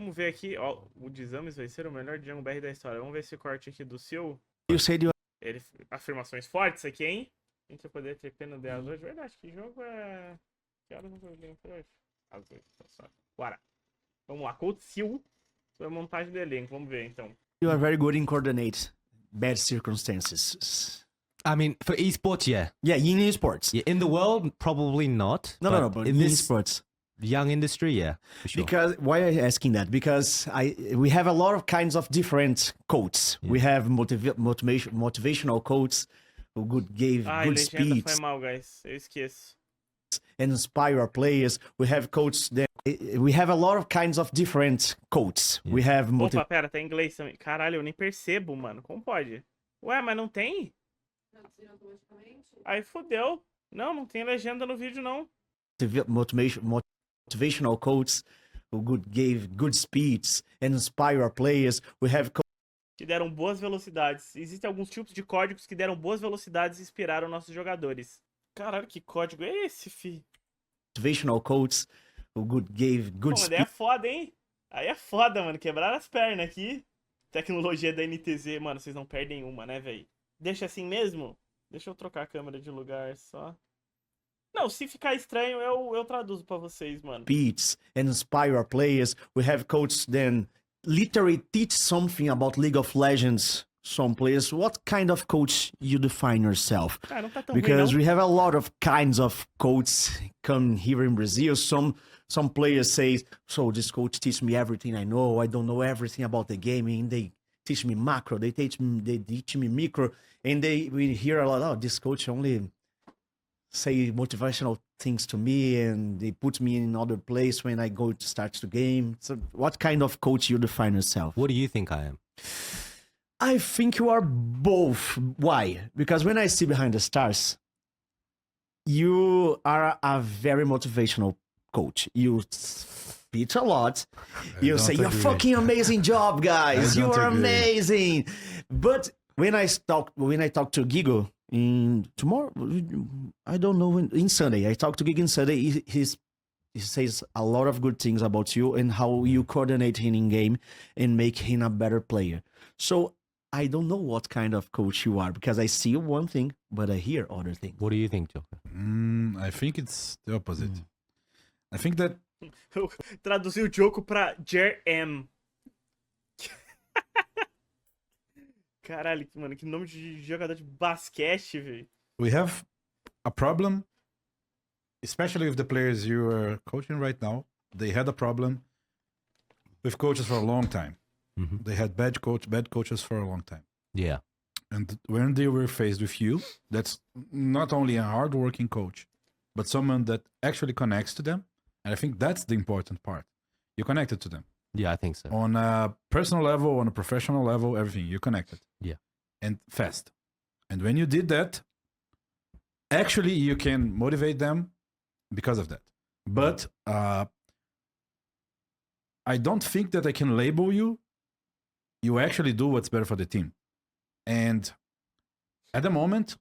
Vamos ver aqui, ó, o DISAMIS vai ser o melhor jungle BR da história. Vamos ver esse corte aqui do SEEEL. You said you Ele, afirmações fortes aqui, hein? A gente vai poder ter pena de às 8. Verdade, que jogo é... Que horas eu vou ver por hoje? Às 8, tá só. Bora. Vamos lá, Coach SEEEL. Sobre a montagem do elenco, vamos ver então. are very good in coordinate bad circumstances. I mean, for esports, yeah. Yeah, in esports. Yeah, in the world, probably not. No, but in in this esports. young industry, yeah, for sure. Because why are you asking that? Because we have a lot of kinds of different quotes. We have motivational quotes who give Ai, good legenda speech foi mal, guys. Eu esqueço. and inspire our players. We have quotes that we have a lot of kinds of different quotes. We have Opa, pera, tá em inglês também. Caralho, eu nem percebo, mano. Como pode? Ué, mas não tem? Aí fodeu. Não, não tem legenda no vídeo, não. motivational quotes who give good speech and inspire our players. We have Que deram boas velocidades. Existem alguns tipos de códigos que deram boas velocidades e inspiraram nossos jogadores. Caralho, que código é esse, fi? motivational quotes who give good Pô, mas daí speech. é foda, hein? Aí é foda, mano. Quebraram as pernas aqui. Tecnologia da NTZ, mano, vocês não perdem uma, né, velho? Deixa assim mesmo? Deixa eu trocar a câmera de lugar só. Não, se ficar estranho, eu traduzo pra vocês, mano. Speech and inspire our players. We have coaches then literally teach something about League of Legends. Some players. What kind of coach you define yourself? Ah, não tá tão Because ruim, we have a lot of kinds of coaches come here in Brazil. Some players say, so this coach teach me everything I know. I don't know everything about the game. And they teach me macro. They teach me micro. And we hear a lot. Oh, this coach only say motivational things to me, and they put me in another place when I go to start the game. So, what kind of coach you define yourself? What do you think I am? I think you are both. Why? Because when I see Behind the Stars, you are a very motivational coach. You speak a lot. You say, you're fucking amazing job, guys. You are amazing. But when I talk to Gigo in tomorrow, I don't know when, in Sunday, I talk to Gigo in Sunday. He says a lot of good things about you and how you coordinate him in game and make him a better player. So I don't know what kind of coach you are, because I see one thing, but I hear other things. What do you think, Joker? I think it's the opposite. I think that Eu traduzi o jogo pra Jer-M. Caralho, mano, que nome de jogador de basquete, velho. we have a problem, especially with the players you are coaching right now. They had a problem with coaches for a long time. They had bad coaches for a long time. Yeah. And when they were faced with you, that's not only a hardworking coach, but someone that actually connects to them. And I think that's the important part. You connected to them. Yeah, I think so. On a personal level, on a professional level, everything. You connected. Yeah. And fast. And when you did that, actually you can motivate them because of that. But I don't think that I can label you. You actually do what's better for the team. And at the moment,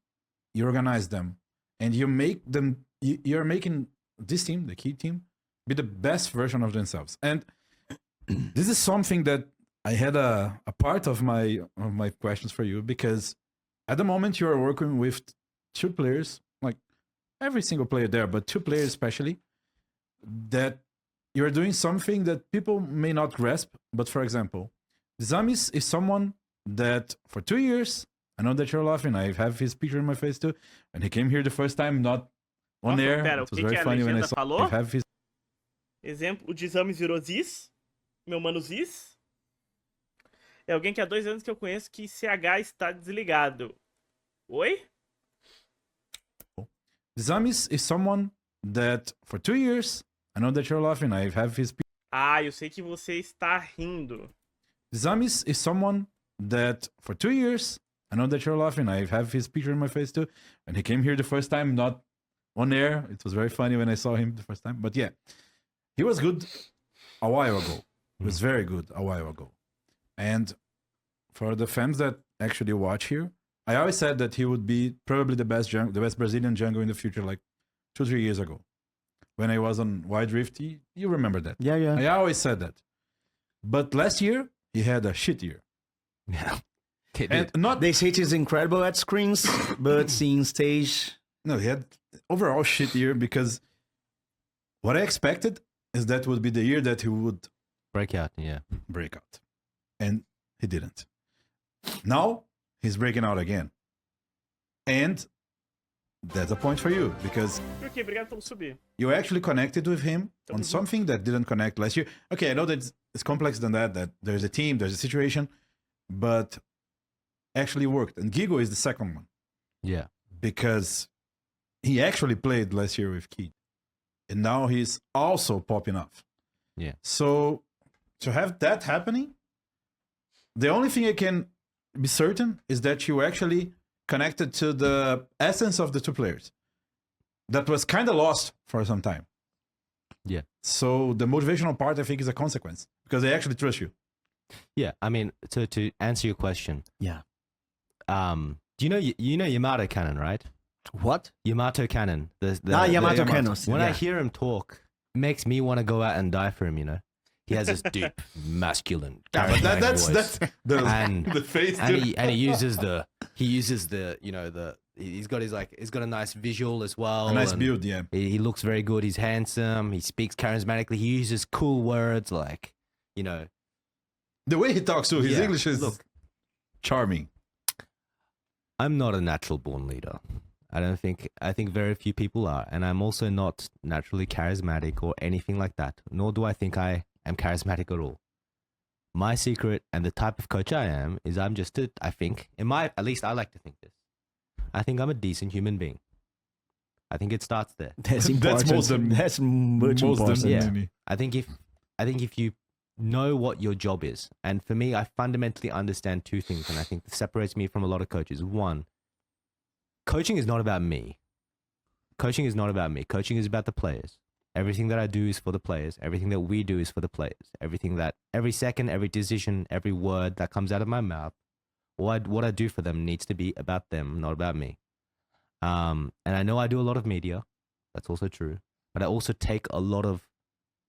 you organize them and you make them, you're making this team, the KEYD team, be the best version of themselves. And this is something that I had a part of my questions for you, because at the moment you are working with two players, like every single player there, but two players especially, that you're doing something that people may not grasp. But for example, DISAMIS is someone that for 2 years, I know that you're laughing, I have his picture in my face too, and he came here the first time, not on Nossa, air. pera, It o was que very a funny when I legenda saw falou? him have his. Exemplo, o DISAMIS virou Ziz. Meu mano Ziz. É alguém que há 2 anos que eu conheço que CH está desligado. Oi? DISAMIS is someone that for 2 years, I know that you're laughing, I have his. Ah, eu sei que você está rindo. DISAMIS is someone that for 2 years, I know that you're laughing, I have his picture in my face too, and he came here the first time, not on air. It was very funny when I saw him the first time, but yeah, he was good a while ago. He was very good a while ago. And for the fans that actually watch here, I always said that he would be probably the best Brazilian jungle in the future, like 2-3 years ago. When I was on Wide Rift, you remember that. Yeah. I always said that. But last year he had a shit year, Yeah. They and did. not They say he's incredible at screens, but seeing stage. no, he had overall shit year because what I expected is that would be the year that he would Breakout, yeah. break out, and he didn't. Now he's breaking out again, and that's a point for you because Por quê? Obrigado pelo subir. you actually connected with him Tamo on junto. something that didn't connect last year. Okay, I know that it's complex than that. That there's a team, there's a situation, but actually worked. And Gigo is the second one Yeah. because he actually played last year with KEYD, and now he's also popping off. Yeah. So to have that happening, the only thing I can be certain is that you actually connected to the essence of the two players that was kind of lost for some time. Yeah. So the motivational part, I think, is a consequence because they actually trust you. Yeah. I mean, to answer your question, Yeah. do you know Yamato Cannon, right? What? Yamato Cannon. Yamato Yamato. Canos. When yeah. I hear him talk, it makes me want to go out and die for him, you know? He has this deep, masculine, Yeah, but charismatic that's voice. the And- the face. and dude. he uses the you know, he's got a nice visual as well. A nice and build, yeah. He looks very good. He's handsome. He speaks charismatically. He uses cool words like, you know, The way he talks too, his Yeah, English is look. charming. I'm not a natural born leader. I think very few people are. And I'm also not naturally charismatic or anything like that. Nor do I think I am charismatic at all. My secret and the type of coach I am is I'm just I think, at least I like to think this. I think I'm a decent human being. I think it starts there. That's That's important. most than- That's much Most important. yeah. definitely. I think if you know what your job is, and for me, I fundamentally understand two things, and I think this separates me from a lot of coaches. One, coaching is not about me. Coaching is not about me. Coaching is about the players. Everything that I do is for the players. Everything that we do is for the players. Every second, every decision, every word that comes out of my mouth, what I do for them needs to be about them, not about me. And I know I do a lot of media. That's also true. But I also take a lot of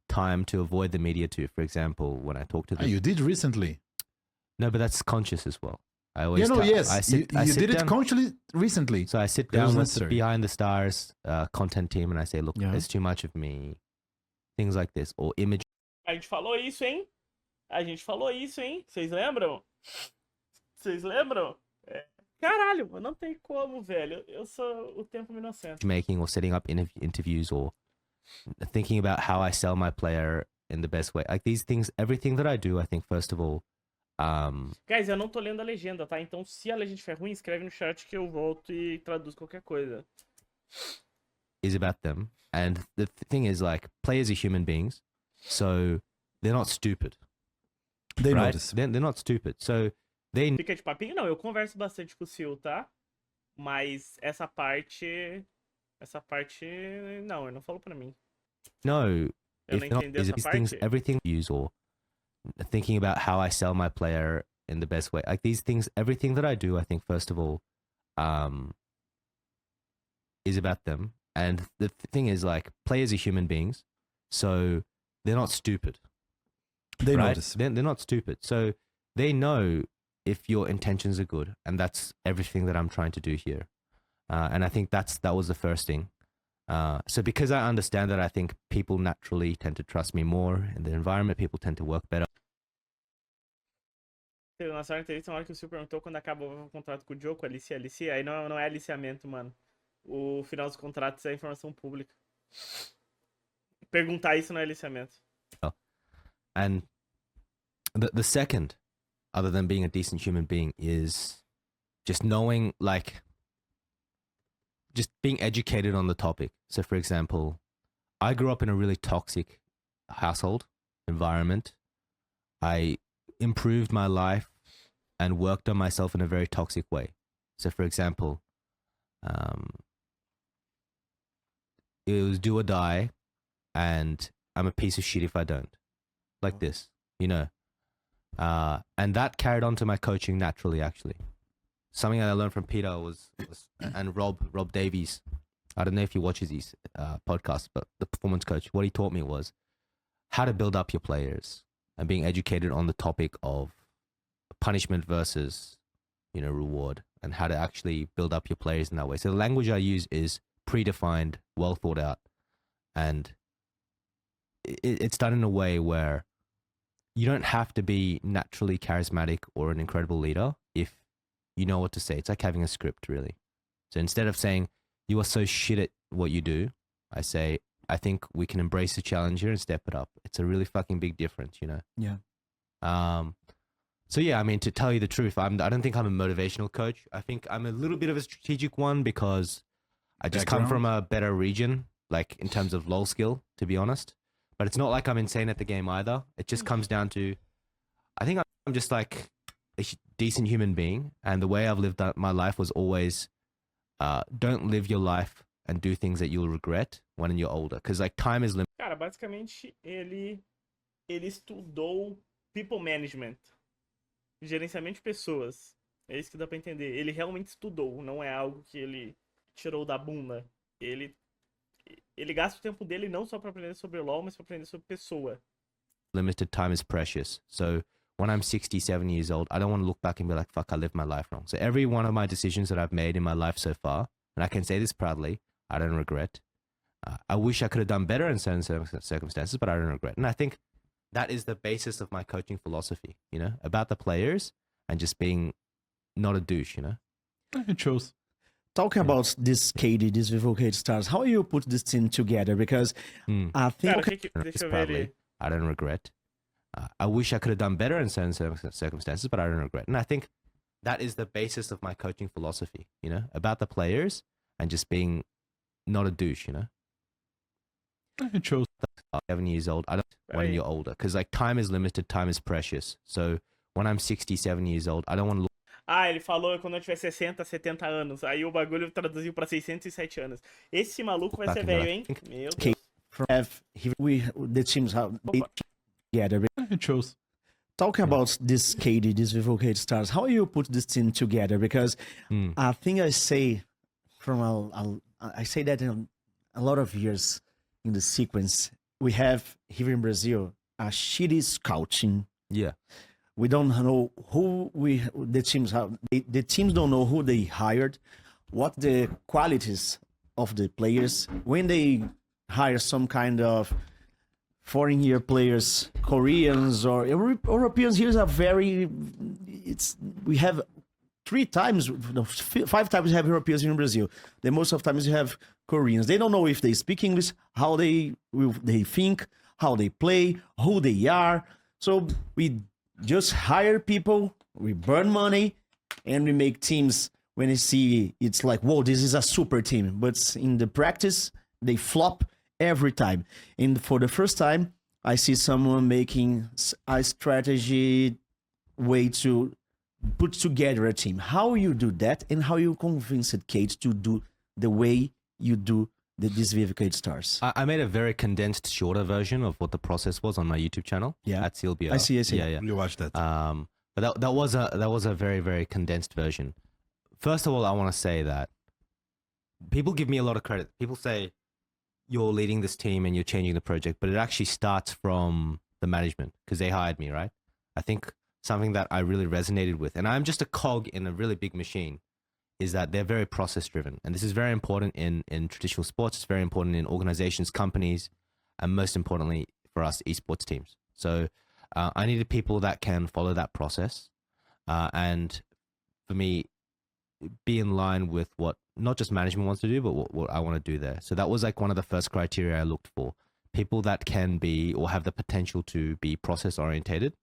time to avoid the media too. For example, when I talk to Ah, them. you did recently. No, but that's conscious as well. I always You know, yes. I sit you did it down, consciously recently. So I sit It was down with the necessary. Behind the Stars content team and I say, look, Yeah. there's too much of me. Things like this. Or image. A gente falou isso, hein? A gente falou isso, hein? Vocês lembram? Vocês lembram? É. Caralho, mano, não tem como, velho. Eu sou o tempo inocente. making or setting up interviews or thinking about how I sell my player in the best way. Like these things, everything that I do, I think first of all, Guys, eu não tô lendo a legenda, tá? Então se a legenda estiver ruim, escreve no chat que eu volto e traduzo qualquer coisa. is about them. And the thing is, like, players are human beings, so they're not stupid. They right? notice. They're not stupid. So they Fica de papinho? Não, eu converso bastante com o Sil, tá? Mas essa parte. Não, ele não falou pra mim. know Eu if não they're not, entendi is essa these things, parte. everything we use or thinking about how I sell my player in the best way. Like these things, everything that I do, I think first of all, is about them. And the thing is, like, players are human beings, so they're not stupid. They right? notice. They're not stupid. So they know if your intentions are good. And that's everything that I'm trying to do here. And I think that was the first thing. So because I understand that, I think people naturally tend to trust me more in the environment. People tend to work better. Na sua entrevista, na hora que o Sil perguntou quando acabou o contrato com o Joe, com a Alicia. Aí não é aliciamento, mano. O final dos contratos é informação pública. Perguntar isso não é aliciamento. And the second, other than being a decent human being, is just knowing, like, just being educated on the topic. So, for example, I grew up in a really toxic household environment. I improved my life and worked on myself in a very toxic way. So, for example, it was do or die, and I'm a piece of shit if I don't. Like this, you know. And that carried on to my coaching naturally, actually. Something that I learned from Peter was and Rob Davies. I don't know if he watches these podcasts, but the performance coach, what he taught me was how to build up your players. and being educated on the topic of punishment versus, reward, and how to actually build up your players in that way. So the language I use is predefined, well thought out, and it's done in a way where you don't have to be naturally charismatic or an incredible leader if you know what to say. It's like having a script, really. So instead of saying, you are so shit at what you do, I say, I think we can embrace the challenge here and step it up. It's a really fucking big difference, Yeah. So yeah, I mean, to tell you the truth, I don't think I'm a motivational coach. I think I'm a little bit of a strategic one because I just come from a better region, like in terms of LoL skill, to be honest. But it's not like I'm insane at the game either. It just comes down to, I think I'm just like a decent human being. And the way I've lived my life was always, don't live your life and do things that you'll regret when you're older. Because like time is limited. Cara, basicamente ele estudou people management, gerenciamento de pessoas. É isso que dá pra entender. Ele realmente estudou, não é algo que ele tirou da bunda. Ele gasta o tempo dele não só pra aprender sobre LoL, mas pra aprender sobre pessoa. Limited time is precious. So when I'm 67 years old, I don't want to look back and be like, fuck, I lived my life wrong. So every one of my decisions that I've made in my life so far, and I can say this proudly, I don't regret. I wish I could have done better in certain circumstances, but I don't regret. And I think that is the basis of my coaching philosophy, about the players and just being not a douche, It shows. Talking about this KD, this Vivo KD Stars, how you put this team together? Because I think... Cara, deixa eu ver ele. I don't regret. I wish I could have done better in certain circumstances, but I don't regret. And I think that is the basis of my coaching philosophy, about the players and just being not a douche, It shows. 7 years old, I don't when you're older, because like time is limited, time is precious. So when I'm 67 years old, I don't want to look. Ah, ele falou quando eu tiver 60, 70 anos. Aí o bagulho traduziu pra 607 anos. Esse maluco vai ser velho, hein? Meu Deus. The teams have together. It shows. Talking about this KD, this Vivo KD Stars, how you put this team together? Because I think I say I say that in a lot of years in the sequence, we have here in Brazil a shitty scouting. Yeah. We don't know who the teams have. The teams don't know who they hired, what the qualities of the players. When they hire some kind of foreign-year players, Koreans or Europeans, here are very. We have 5 times we have Europeans in Brazil. The most of times you have Koreans. They don't know if they speak English, how they think, how they play, who they are. So we just hire people, we burn money, and we make teams when you see it's like, whoa, this is a super team. But in the practice, they flop every time. And for the first time, I see someone making a strategy way to put together a team. How you do that, and how you convince Kate to do the way you do this Vivo KD Stars. I made a very condensed, shorter version of what the process was on my YouTube channel. Yeah. At SEEL. I see. Yeah. You watched that. But that was a very, very condensed version. First of all, I want to say that people give me a lot of credit. People say you're leading this team and you're changing the project, but it actually starts from the management because they hired me, right? I think something that I really resonated with, and I'm just a cog in a really big machine, is that they're very process driven. And this is very important in traditional sports. It's very important in organizations, companies, and most importantly for us esports teams. So I needed people that can follow that process. And for me, be in line with what not just management wants to do, but what I want to do there. So that was like one of the first criteria I looked for. People that can be or have the potential to be process orientated.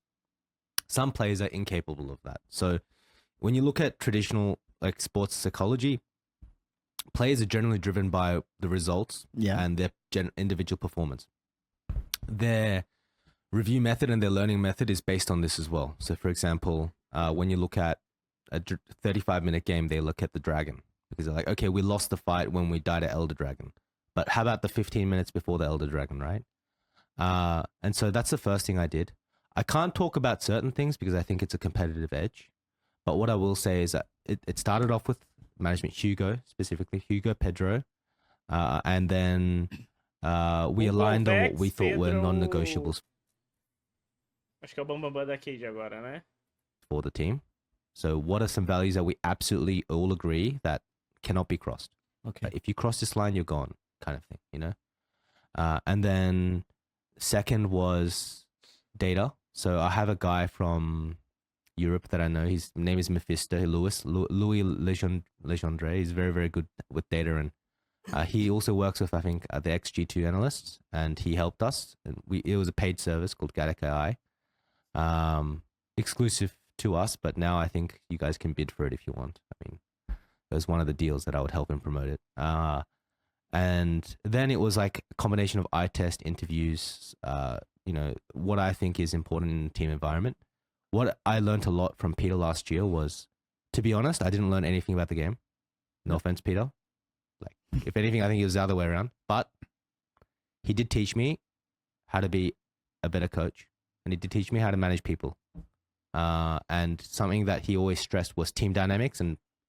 Some players are incapable of that. So when you look at traditional like sports psychology, players are generally driven by the results and their individual performance. Their review method and their learning method is based on this as well. So for example, when you look at a 35-minute game, they look at the dragon because they're like, okay, we lost the fight when we died at Elder Dragon, but how about the 15 minutes before the Elder Dragon, right? And so that's the first thing I did. I can't talk about certain things because I think it's a competitive edge. But what I will say is that it started off with management, Hugo, Pedro, and then we aligned on what we thought were non-negotiables. Acho que é o bambambam da KEYD agora, né? for the team. So what are some values that we absolutely all agree that cannot be crossed? Okay. If you cross this line, you're gone, kind of thing, you know? And then second was data. So I have a guy from Europe that I know. His name is Mephisto, Louis Legendre. He's very, very good with data. And he also works with, I think, the XG2 analysts. And he helped us. And it was a paid service called Dakyo, exclusive to us. But now I think you guys can bid for it if you want. I mean, it was one of the deals that I would help him promote it. And then it was like a combination of eye test interviews, you know, what I think is important in a team environment. What I learned a lot from Peter last year was, to be honest, I didn't learn anything about the game. No offense, Peter. Like, if anything, I think it was the other way around. But he did teach me how to be a better coach. And he did teach me how to manage people. And something that he always stressed was team dynamics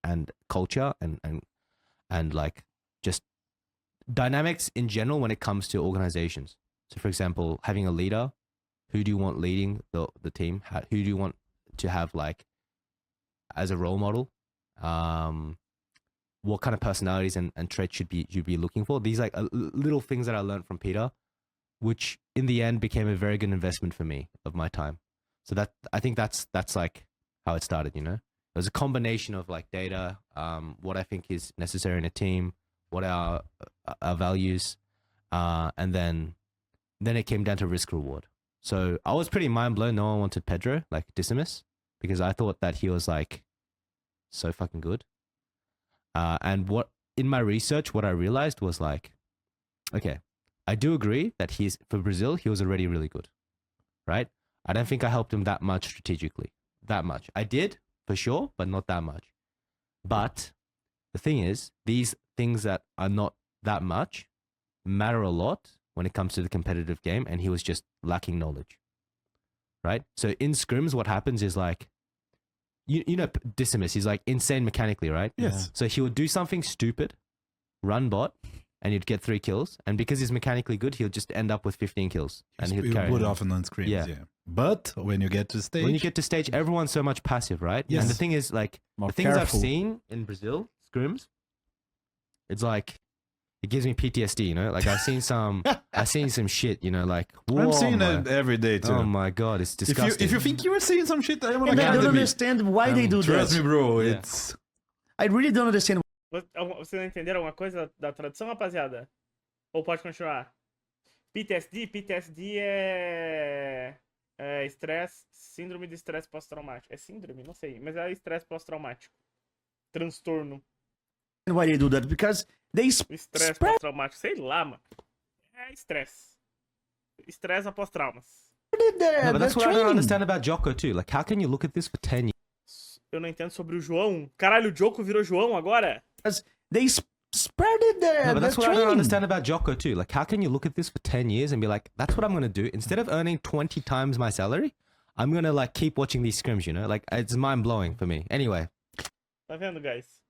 and culture and like just dynamics in general when it comes to organizations. So for example, having a leader, who do you want leading the team? Who do you want to have like as a role model? What kind of personalities and traits should you be looking for? These like little things that I learned from Peter, which in the end became a very good investment for me of my time. So that I think that's like how it started, you know? It was a combination of like data, what I think is necessary in a team, what are our values, and then it came down to risk reward. So I was pretty mind blown. No one wanted Pedro, like DISAMIS, because I thought that he was like so fucking good. And what in my research, what I realized was like, okay, I do agree that for Brazil, he was already really good, right? I don't think I helped him that much strategically, that much. I did for sure, but not that much. But the thing is, these things that are not that much matter a lot when it comes to the competitive game, and he was just lacking knowledge, right? So in scrims, what happens is like, you know, DISAMIS, he's like insane mechanically, right? Yes. So he would do something stupid, run bot, and you'd get 3 kills. And because he's mechanically good, he'll just end up with 15 kills. And he'll carry would it. often on screens, Yeah. yeah. But when you get to stage, When you get to stage, everyone's so much passive, right? Yes. And the thing is, like, More the things I've careful. seen in Brazil, scrims, it's like, it gives me PTSD, you know? Like, I've seen some shit, you know, like, whoa, I'm seeing it every day too. Oh my God, it's disgusting. If you think you are seeing some shit, I'm And I don't academy. understand why they do Trust me, that. bro. Yeah. It's I really don't understand. Vocês não entenderam alguma coisa da tradução, rapaziada? Ou pode continuar? PTSD é estresse, síndrome de estresse pós-traumático. É síndrome? Não sei, mas é estresse pós-traumático. Transtorno. Why they do that? Because they Estresse pós-traumático, sei lá, mano. É estresse. Estresse após traumas. spread there. No, but that's They're what I don't training. understand about Jocko too. Like, how can you look at this for 10 years? Eu não entendo sobre o João. Caralho, o Joko virou João agora? They spread it there. No, but that's They're what I don't training. understand about Jocko too. Like, how can you look at this for 10 years and be like, that's what I'm going to do? Instead of earning 20 times my salary, I'm going to like keep watching these scrims, you know? Like, it's mind blowing for me. Anyway. Tá vendo, guys?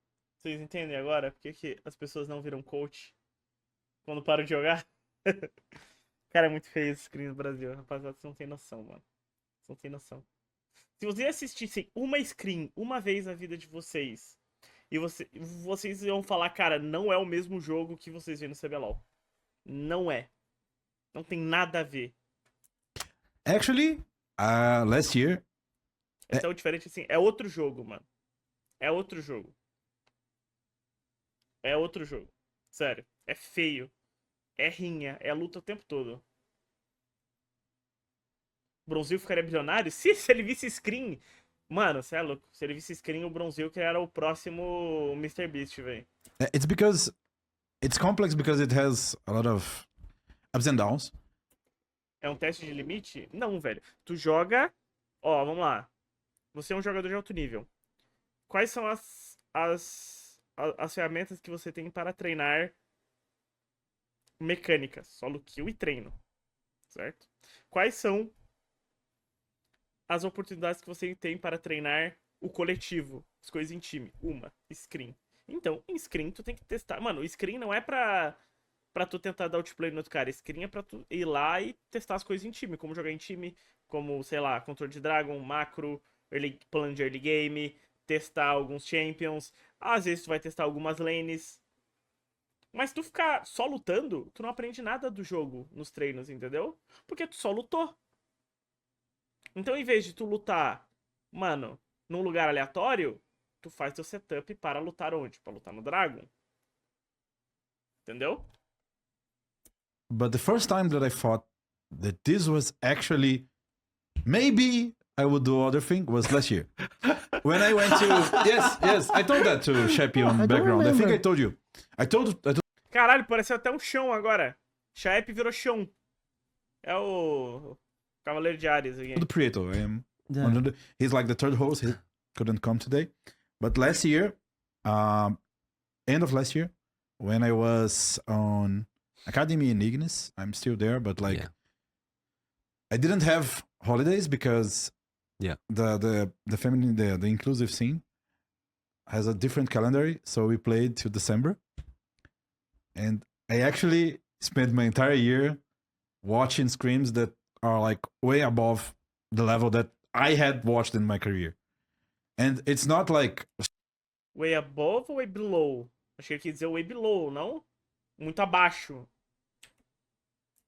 Vocês entendem agora por que as pessoas não viram coach quando param de jogar? Cara, é muito feio esse screen no Brasil. Rapaziada, vocês não tem noção, mano. Vocês não tem noção. Se vocês assistissem uma screen uma vez na vida de vocês, e vocês iam falar, cara, não é o mesmo jogo que vocês veem no CBLOL. Não é. Não tem nada a ver. actually last year. É tão diferente assim. É outro jogo, mano. É outro jogo. É outro jogo. Sério. É feio. É rinha. É luta o tempo todo. O Bronzil ficaria bilionário? Se ele visse screen... Mano, você é louco. Se ele visse screen, o Bronzil que era o próximo Mr. Beast, velho. It's because it's complex because it has a lot of ups and downs. É um teste de limite? Não, velho. Tu joga... Ó, vamos lá. Você é um jogador de alto nível. Quais são as ferramentas que você tem para treinar mecânicas? Solo kill e treino. Certo? Quais são as oportunidades que você tem para treinar o coletivo? As coisas em time. Uma. Screen. Então, em screen tu tem que testar. Mano, o screen não é pra pra tu tentar dar outplay no outro cara. Scrim é pra tu ir lá e testar as coisas em time. Como jogar em time, como, sei lá, controle de Dragon, macro, plano de early game, testar alguns champions. Às vezes tu vai testar algumas lanes. Mas se tu ficar só lutando, tu não aprende nada do jogo nos treinos, entendeu? Porque tu só lutou. Então, em vez de tu lutar, mano, num lugar aleatório, tu faz teu setup para lutar onde? Pra lutar no Dragon. Entendeu? But the first time that I thought that this was actually maybe I would do other thing was last year. When I went to yes, I told that to Sheppy on I don't background. I think remember. I told you. I told Caralho, pareceu até um chão agora. Shaep virou chão. É o Cavaleiro de Ares aqui. the Prieto. I am Yeah. one of the, he's like the third host. He couldn't come today. But last year, end of last year, when I was on Academy in Ignis, I'm still there, but like Yeah. I didn't have holidays because Yeah. the feminine the inclusive scene has a different calendar, so we played till December. And I actually spent my entire year watching scrims that are like way above the level that I had watched in my career. And it's not like Way above ou way below? Acho que ele quis dizer way below, não? Muito abaixo.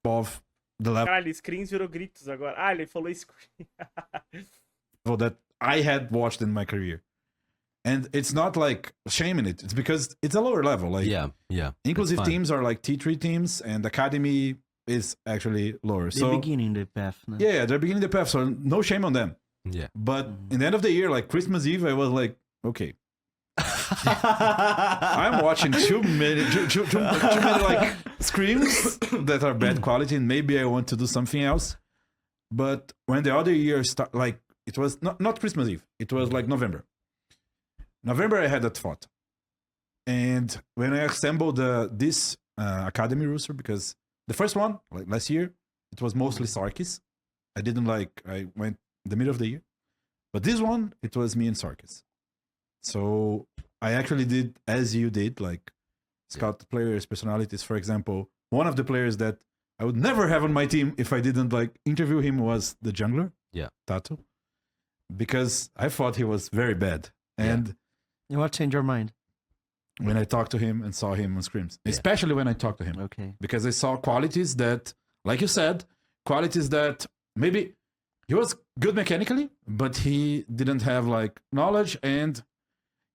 above the level Caralho, screens virou gritos agora. Ah, ele falou screen. that I had watched in my career. And it's not like shaming it. It's because it's a lower level. Like Yeah. inclusive It's fine. teams are like T3 teams and Academy is actually lower. They're So beginning the path. No? yeah, they're beginning the path, so no shame on them. Yeah. But in the end of the year, like Christmas Eve, I was like, okay, I'm watching too many like screams that are bad quality, and maybe I want to do something else. But when the other year start, like it was not Christmas Eve, it was like November. November, I had that thought, and when I assembled this Academy roster, because the first one, like last year, it was mostly Sarkis. I went the middle of the year. But this one, it was me and Sarkis. So I actually did as you did, like scout players' personalities. For example, one of the players that I would never have on my team if I didn't like interview him was the jungler. Yeah. Tato. Because I thought he was very bad. And You want to change your mind? when I talked to him and saw him on scrims, especially when I talked to him. Okay. Because I saw qualities that, like you said, qualities that maybe he was good mechanically, but he didn't have like knowledge and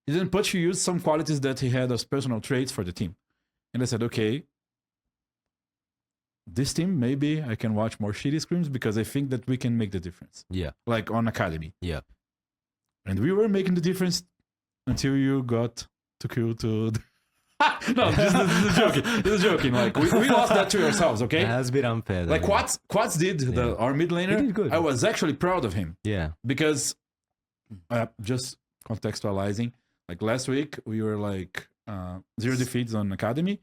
he didn't put to use some qualities that he had as personal traits for the team. And I said, okay, this team, maybe I can watch more shitty scrims because I think that we can make the difference. Yeah. Like on Academy. Yeah. And we were making the difference until you got to kill to... No, this is joking. This is joking. Like we lost that to ourselves, okay? That's a bit unfair. Though, Like Quats did our mid laner. He did good. I was actually proud of him Yeah. because just contextualizing, like last week we were like 0 defeats on Academy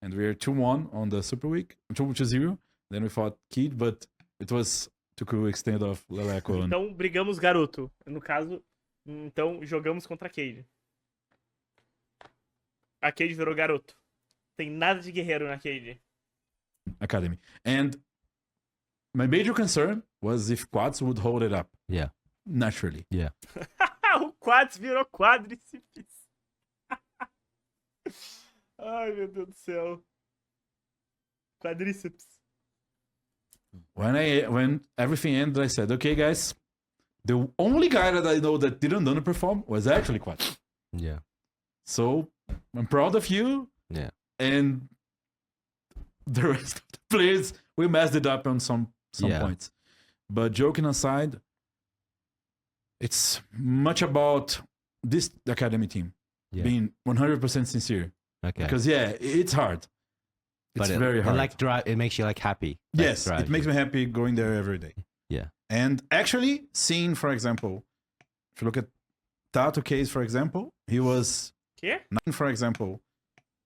and we were 2-1 on the Super Week, 2-0. Then we fought KEYD, but it was to cool extent of Leleco. And Então brigamos garoto. No caso, então jogamos contra a KEYD. A KEYD virou garoto. Tem nada de guerreiro na KEYD. Academy. And my major concern was if Quats would hold it up. Yeah. Naturally. Yeah. O Quads virou quadríceps. Ai, meu Deus do céu. Quadríceps. When everything ended, I said, okay, guys, the only guy that I know that didn't underperform was actually Quats. Yeah. So I'm proud of you. Yeah. And the rest of the players, we messed it up on some Yeah. points. But joking aside, it's much about this Academy team Yeah. being 100% sincere. Okay. Because it's hard. It's But very hard. it makes you like happy. Like, Yes, it drives makes you. me happy going there every day. Yeah. And actually, seeing, for example, if you look at Tato case, for example, he was Quê? 9, for example.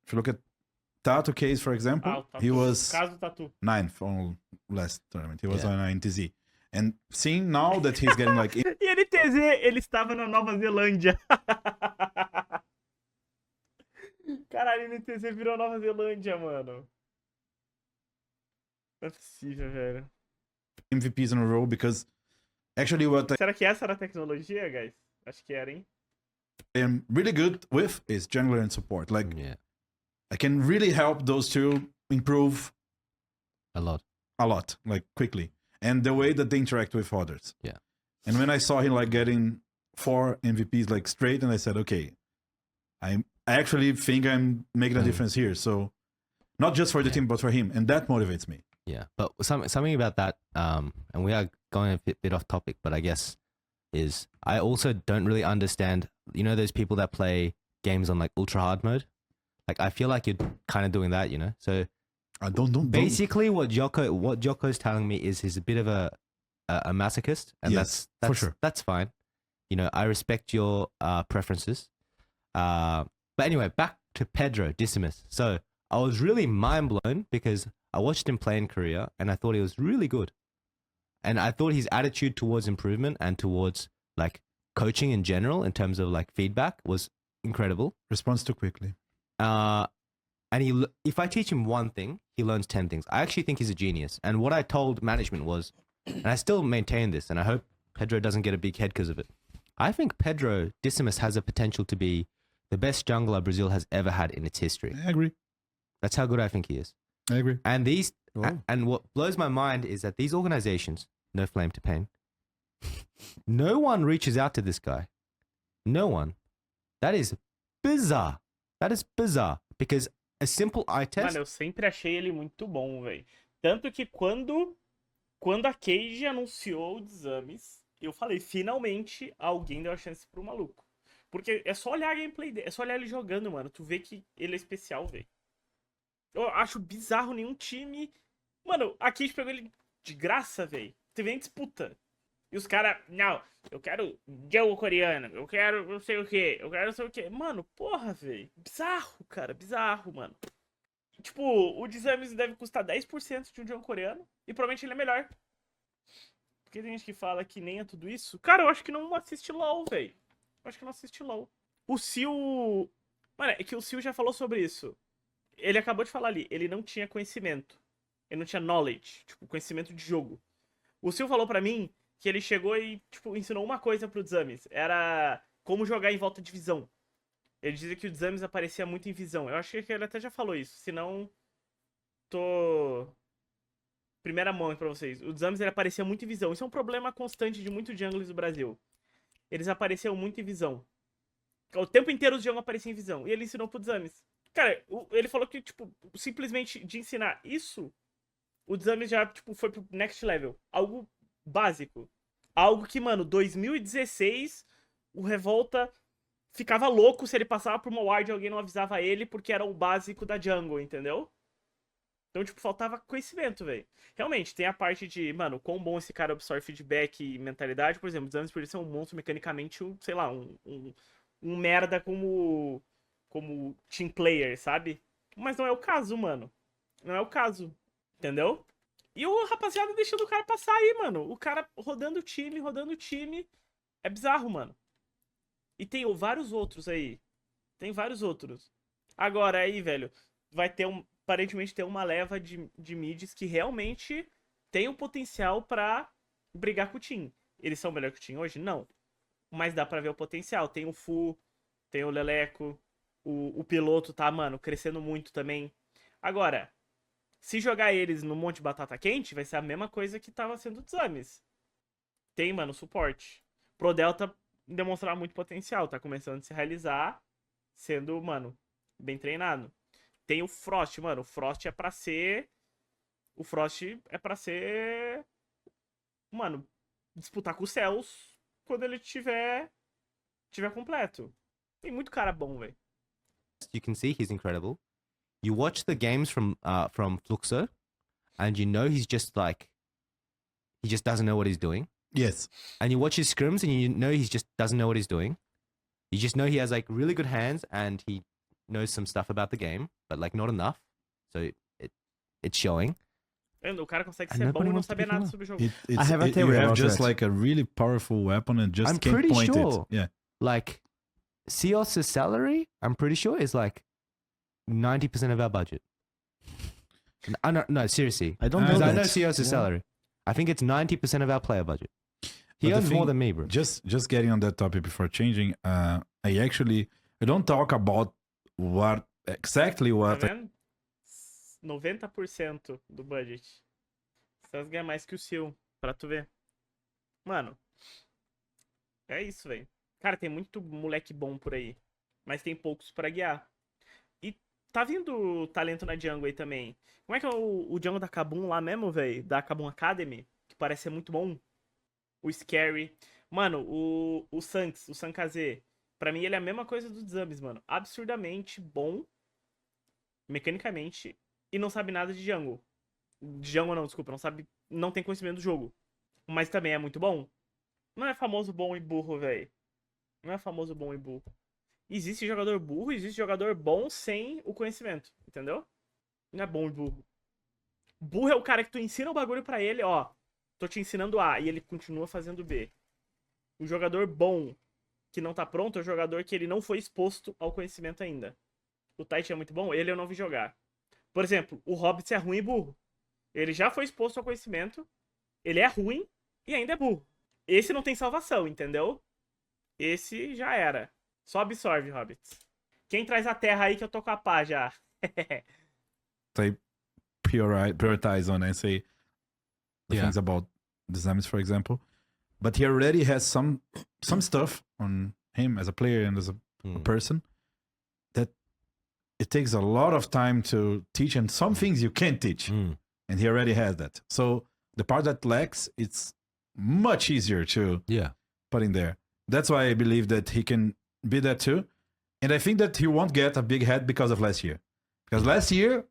If you look at Tato case, for example, o Tatu. he was Caso do Tatu. 9th on last tournament. He was Yeah. on NTZ. And seeing now that he's getting like E NTZ, ele estava na Nova Zelândia. Caralho, NTZ virou Nova Zelândia, mano. Não é possível, velho. MVPs in a row because actually what Será que essa era a tecnologia, guys? Acho que era, hein? I am really good with is jungler and support. Like Yeah, I can really help those two improve a lot. a lot, like quickly, and the way that they interact with others. Yeah. And when I saw him like getting 4 MVPs like straight, and I said, okay, I actually think I'm making a difference here. So not just for the team, but for him, and that motivates me. Yeah, but something about that, and we are going a bit off topic, but I guess is I also don't really understand. You know, those people that play games on like ultra hard mode. Like I feel like you're kind of doing that, you know. So Don't. basically, what Joko's telling me is he's a bit of a masochist, and Yes, that's for sure. That's fine. You know, I respect your preferences. But anyway, back to Pedro Decimus. So I was really mind blown because I watched him play in Korea, and I thought he was really good. And I thought his attitude towards improvement and towards like coaching in general, in terms of like feedback, was incredible. Response too quickly. And if I teach him one thing, he learns 10 things. I actually think he's a genius. And what I told management was, and I still maintain this, and I hope Pedro doesn't get a big head because of it. I think Pedro Decimus has a potential to be the best jungler Brazil has ever had in its history. I agree. That's how good I think he is. I agree. And Oh. and what blows my mind is that these organizations, no flame to pain, no one reaches out to this guy. No one. That is bizarre. That is bizarre. Because a simple eye test. Mano, eu sempre achei ele muito bom, velho. Tanto que quando a KEYD anunciou o Disamis, eu falei, finalmente alguém deu a chance pro maluco. Porque é só olhar a gameplay dele, é só olhar ele jogando, mano. Tu vê que ele é especial, velho. Eu acho bizarro nenhum time... Mano, a KEYD pegou ele de graça, velho. Teve nem disputa. E os caras, não, eu quero jogo coreano, eu quero não sei o que, eu quero não sei o que. Mano, porra, velho. Bizarro, cara, bizarro, mano. Tipo, o Disamis deve custar 10% de um jogo coreano e provavelmente ele é melhor. Porque tem gente que fala que nem é tudo isso. Cara, eu acho que não assiste LOL, velho. Eu acho que não assiste LOL. O SEEEL... Mano, é que o SEEEL já falou sobre isso. Ele acabou de falar ali, ele não tinha conhecimento. Ele não tinha knowledge, tipo, conhecimento de jogo. O SEEEL falou pra mim que ele chegou e, tipo, ensinou uma coisa pro Disamis. Era como jogar em volta de visão. Ele dizia que o Disamis aparecia muito em visão. Eu acho que ele até já falou isso. Se não, tô... Primeira mão pra vocês. O Disamis, ele aparecia muito em visão. Isso é um problema constante de muitos jungles do Brasil. Eles apareciam muito em visão. O tempo inteiro os jungles apareciam em visão. E ele ensinou pro Disamis. Cara, ele falou que, tipo, simplesmente de ensinar isso, o Disamis já, tipo, foi pro next level. Algo básico. Algo que, mano, 2016, o Revolta ficava louco se ele passava por uma ward e alguém não avisava ele, porque era o básico da jungle, entendeu? Então, tipo, faltava conhecimento, velho. Realmente, tem a parte de, mano, quão bom esse cara absorve feedback e mentalidade. Por exemplo, o Disamis podia ser um monstro mecanicamente, sei lá, um merda como team player, sabe? Mas não é o caso, mano. Não é o caso, entendeu? E o rapaziada deixando o cara passar aí, mano. O cara rodando o time. É bizarro, mano. E tem vários outros aí. Tem vários outros. Agora aí, velho, vai ter aparentemente ter uma leva de mids que realmente tem o potencial pra brigar com o Team. Eles são melhor que o Team hoje? Não. Mas dá pra ver o potencial. Tem o Fu, tem o Leleco, o piloto tá, mano, crescendo muito também. Agora, se jogar eles no monte de batata quente, vai ser a mesma coisa que tava sendo o Disamis. Tem, mano, suporte. Pro Delta demonstrar muito potencial, tá começando a se realizar, sendo, mano, bem treinado. Tem o Frost, mano, o Frost é pra ser... O Frost é pra ser... Mano, disputar com os céus quando ele tiver completo. Tem muito cara bom, velho. You can see he's incredible. You watch the games from Fluxo, and you know he's just like, he just doesn't know what he's doing. Yes. And you watch his scrims, and you know he just doesn't know what he's doing. You just know he has like really good hands, and he knows some stuff about the game, but like not enough. So it's showing. O cara consegue And ser bom nobody e não wants to saber pick him nada up. sobre o jogo. I have a you theory have about just that. like a really powerful weapon and just I'm can't pretty point sure. it. Yeah. Like, Sios's salary, I'm pretty sure is like 90% of our budget. No, seriously. I don't know Because I that. know Siga's Yeah. salary. I think it's 90% of our player budget. He But the earns more thing- than me, bro. Just getting on that topic before changing, I don't talk about what exactly Tá what vendo? 90% do budget. Vocês ganham mais que o seu, pra tu ver. Mano, é isso, velho. Cara, tem muito moleque bom por aí, mas tem poucos pra guiar. E tá vindo talento na jungle aí também. Como é que é o jungle da Kabum lá mesmo, velho? Da Kabum Academy, que parece ser muito bom. O Scary. Mano, o Sanks, o Sankaze. Pra mim ele é a mesma coisa do Disamis, mano. Absurdamente bom, mecanicamente, e não sabe nada de jungle. De jungle não, desculpa, não tem conhecimento do jogo. Mas também é muito bom. Não é famoso bom e burro, velho. Não é famoso bom e burro. Existe jogador burro, existe jogador bom sem o conhecimento, entendeu? Não é bom e burro. Burro é o cara que tu ensina o bagulho pra ele, ó. Tô te ensinando A e ele continua fazendo B. O jogador bom que não tá pronto é o jogador que ele não foi exposto ao conhecimento ainda. O Tite é muito bom, ele eu não vi jogar. Por exemplo, o Hobbit é ruim e burro. Ele já foi exposto ao conhecimento, ele é ruim e ainda é burro. Esse não tem salvação, entendeu? Esse já era. Só absorve, Hobbits. Quem traz a terra aí que eu tô com a pá já? I prioritize on and say the Yeah. things about DISAMIS, for example. But he already has some stuff on him as a player and as a person that it takes a lot of time to teach, and some things you can't teach. And he already has that. So the part that lacks, it's much easier to Yeah. put in there. That's why I believe that he can be that too. And I think that he won't get a big head because of last year. Because last year,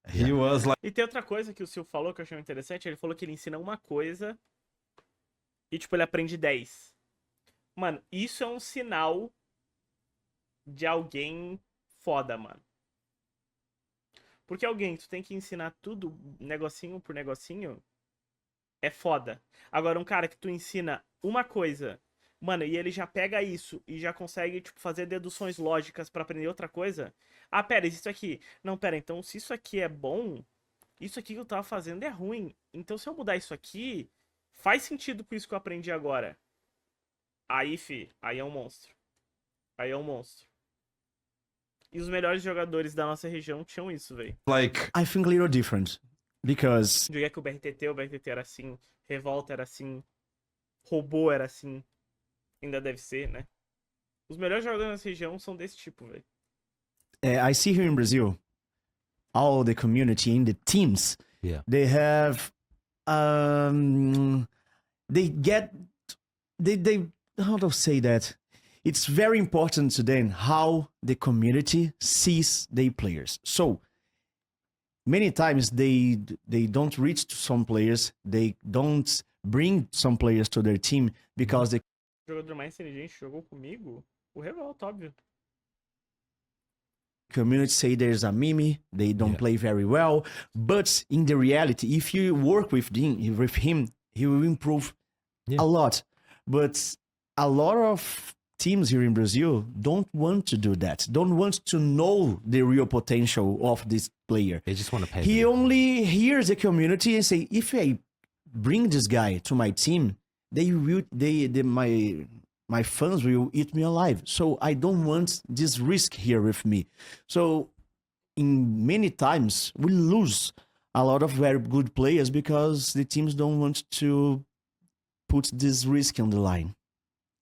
he was like, E tem outra coisa que o Sil falou que eu achei interessante. Ele falou que ele ensina uma coisa e, tipo, ele aprende 10. Mano, isso é um sinal de alguém foda, mano. Porque alguém que tu tem que ensinar tudo, negocinho por negocinho, é foda. Agora, um cara que tu ensina uma coisa, mano, e ele já pega isso e já consegue, tipo, fazer deduções lógicas pra aprender outra coisa. Ah, pera, isso aqui. Não, pera, então se isso aqui é bom, isso aqui que eu tava fazendo é ruim. Então se eu mudar isso aqui, faz sentido com isso que eu aprendi agora. Aí, aí é um monstro. Aí é um monstro. E os melhores jogadores da nossa região tinham isso, velho. I think a little different because Joguei com o BRTT era assim, Revolta era assim, Robô era assim, ainda deve ser, né? Os melhores jogadores da nossa região são desse tipo, velho. I see here in Brazil, all the community in the teams, Yeah. they have, they how to say that? It's very important to them how the community sees their players. So many times they don't reach to some players, they don't bring some players to their team because the O jogador mais inteligente jogou comigo? O Revolta, óbvio. community say there's a meme, they don't Yeah. play very well. But in the reality, if you work with him, he will improve Yeah. a lot. But a lot of teams here in Brazil don't want to do that, don't want to know the real potential of this player. They just want to pay. He them. only hears the community and say, if I bring this guy to my team, my fans will eat me alive. So I don't want this risk here with me. So in many times we lose a lot of very good players because the teams don't want to put this risk on the line.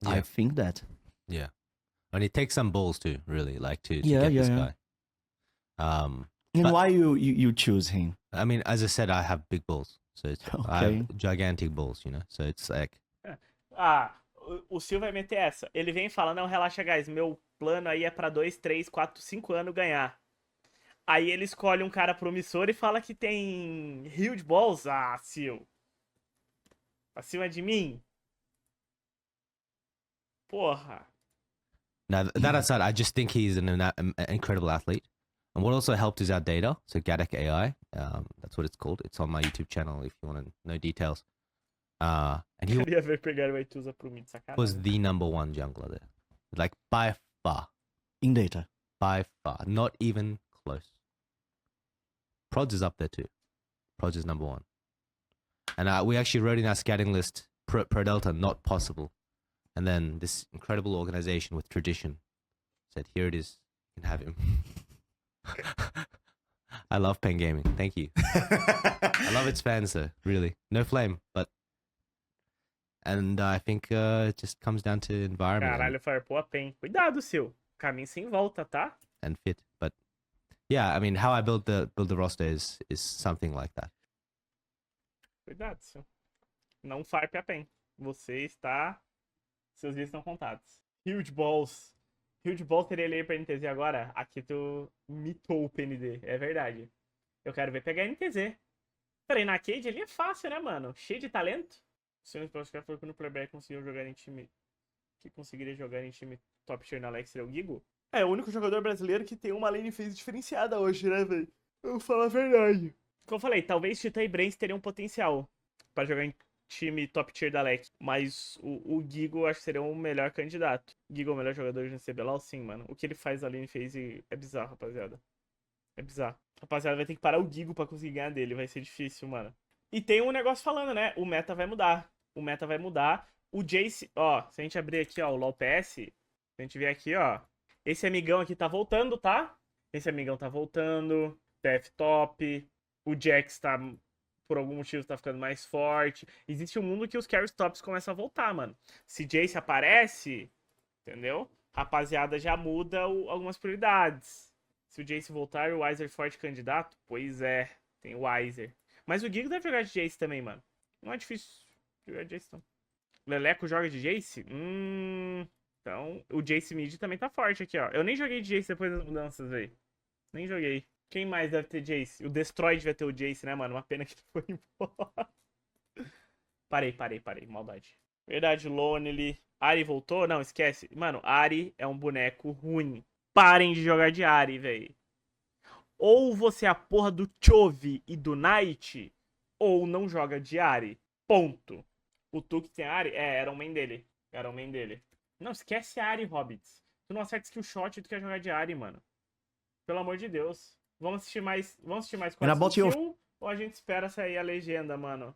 I Yeah. think that. Yeah. And it takes some balls too, really, like to Yeah, get this yeah. guy. And But- why you choose him? I mean, as I said, I have big balls. So it's, I Okay. have gigantic balls, you know? So it's like, Ah, o Sil vai meter essa. Ele vem e fala, não, relaxa, guys, meu plano aí é pra 2, 3, 4, 5 anos ganhar. Aí ele escolhe um cara promissor e fala que tem huge balls. Ah, Sil. Acima de mim? Porra. now that aside, I just think he's an incredible athlete. And what also helped is our data. So Gadak AI, that's what it's called. It's on my YouTube channel if you want to know details. And he Queria ver pegar o Aituza pro mid, sacanagem. was the number one jungler there. Like by far. In data. By far. Not even close. Prods is up there too. Prods is number 1. And we actually wrote in our scouting list, Pro Delta, not possible. And then this incredible organization with tradition said, here it is. You can have him. I love Pen Gaming. Thank you. I love its fans, though. Really. No flame, but... And I think it just comes down to environment Caralho, farpou a PEN. Cuidado, seu. Caminho sem volta, tá? and fit. But yeah, I mean, how I build the roster is something like that. Cuidado, seu. Não farpe a PEN. Você está... Seus dias estão contados. Huge Balls. Huge Balls teria ele aí pra NTZ agora? Aqui tu mitou o PND. É verdade. Eu quero ver pegar NTZ. Treinar KEYD ali é fácil, né, mano? Cheio de talento. O senhor Oscar foi quando o playback conseguiu jogar em time... Que conseguiria jogar em time top tier na Alex seria o Gigo? É, o único jogador brasileiro que tem uma lane phase diferenciada hoje, né, velho? Eu vou falar a verdade. Como eu falei, talvez Titã e Brains teriam potencial pra jogar em time top tier da LEC. Mas o Gigo acho que seria o melhor candidato. Gigo é o melhor jogador de CBLOL? Sim, mano. O que ele faz ali em phase é bizarro, rapaziada. É bizarro. Rapaziada, vai ter que parar o Gigo pra conseguir ganhar dele. Vai ser difícil, mano. E tem um negócio falando, né? O meta vai mudar. O meta vai mudar. O Jace, ó, se a gente abrir aqui, ó, o LoL PS, se a gente vier aqui, ó, esse amigão aqui tá voltando, tá? Esse amigão tá voltando. TF top. O Jax tá... Por algum motivo tá ficando mais forte. Existe um mundo que os carry tops começam a voltar, mano. Se Jace aparece, entendeu? Rapaziada, já muda algumas prioridades. Se o Jace voltar e o Weiser forte candidato, pois é, tem o Weiser. Mas o Gigo deve jogar de Jace também, mano. Não é difícil jogar de Jace, não. O Leleco joga de Jace? Então, o Jace mid também tá forte aqui, ó. Eu nem joguei de Jace depois das mudanças, velho. Nem joguei. Quem mais deve ter Jace? O Destroy devia ter o Jace, né, mano? Uma pena que ele foi embora. Parei. Maldade. Verdade, Lonely. Ari voltou? Não, esquece. Mano, Ari é um boneco ruim. Parem de jogar de Ari, velho. Ou você é a porra do Chove e do Knight, ou não joga de Ari. Ponto. O Tuque tem Ari? É, era o main dele. Era o main dele. Não, esquece Ari, Hobbits. Tu não acerta skill shot e tu quer jogar de Ari, mano. Pelo amor de Deus. Vamos assistir mais 4 skill ou a gente espera sair a legenda, mano?